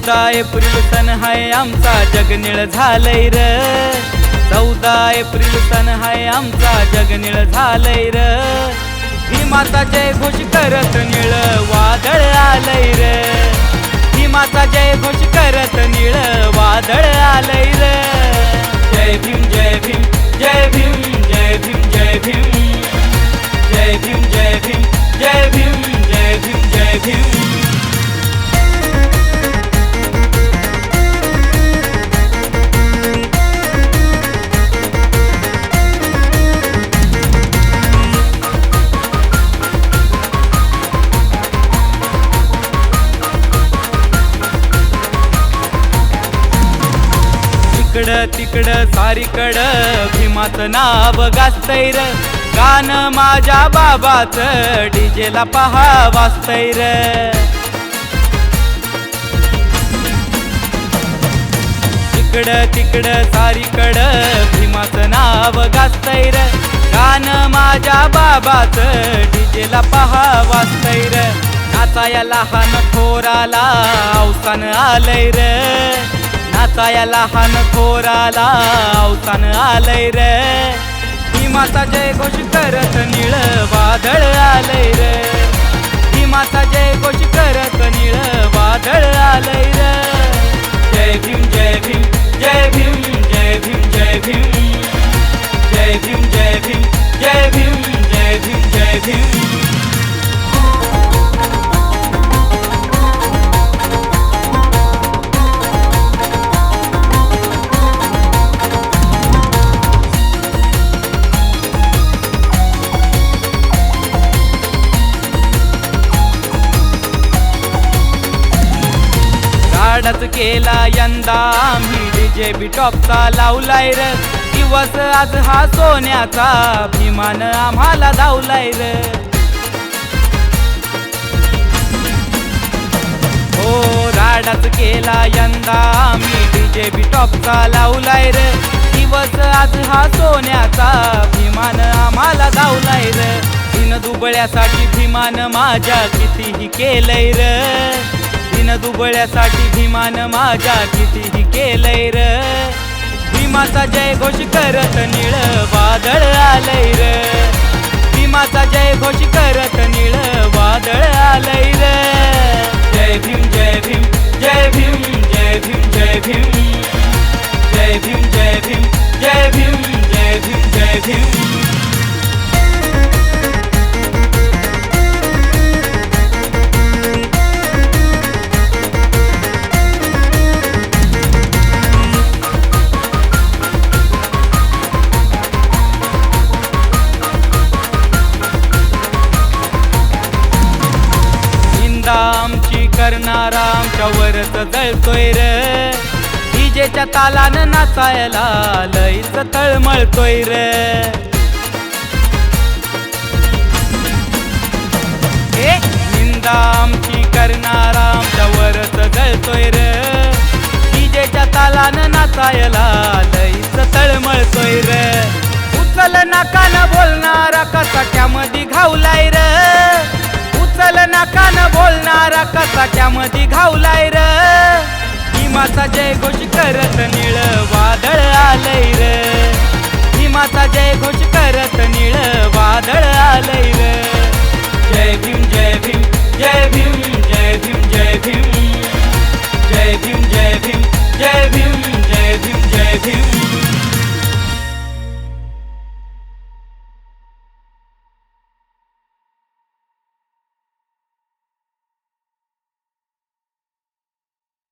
14 April सण हाय आमचा जगनिळ झालंय र 14 एप्रिल सण हाय आमचा जगनिळ झालंय र भीमाचा जय घोष करत निळ वादळ आलंय र भीमाचा जय घोष करत निळ वादळ आलंय र जय भीम जय भीम जय भीम जय भीम जय भीम जय भीम जय भीम जय भीम जय भीम जय भीम इकडं तिकडं सारीकडं भीमाचं नाव गाजतंय र गाणं माझ्या बाबाचं डीजेला पहा वाजतंय र इकडं तिकडं सारीकडं भीमाचं नाव गाजतंय र गाणं माझ्या बाबाचं डीजेला पहा वाजतंय र नाचाया लहान थोराला अवसान आलंय र नाचाया लहान थोराला अवसान आलंय रे भीमाचा जय घोष करत निळ वादळ आलंय रे भीमाचा जय घोष करत निळ वादळ आलंय रे जय भीम जय भीम जय भीम जय भीम जय भीम जय भीम जय भीम जय भीम जय भीम जय भीम धाडस केला यंदा आम्ही डीजे बी टॉपचा लावलाय र दिवस आज हा सोन्याचा भीमान आम्हाला धावलाय र हो धाडस केला यंदा आम्ही डीजे बी टॉपचा लावलाय र दिवस आज हा सोन्याचा भीमान आम्हाला धावलाय र दिन दुबळ्यासाठी भीमान माझ्या कितीही केलंय र दिन दुबळ्यासाठी भीमान माझ्या कितीही केलंय र भीमाचा जय घोष करत निळ वादळ आलंय र भीमाचा जय घोष करत निळ वादळ आलंय र जय भीम जय भीम जय भीम जय भीम जय भीम जय भीम जय भीम जय भीम जय भीम जय भीम आमची करणारा आमच्या वरच जळतोय र डीजेच्या तालानं नाचायला लईच तळमळतोय र निंदा आमची करणारा आमच्या वरच जळतोय र डीजेच्या तालानं नाचायला लईच तळमळतोय र उचल नाकानं बोलणारा कचाट्यामध्ये घावलाय र उचल नाकानं बोलणारा कचाट्यामध्ये घावलाय र भीमाचा जय घोष करत निळ वादळ आलंय र भीमाचा जय घोष करत निळ वादळ आलंय र जय भीम जय भीम जय भीम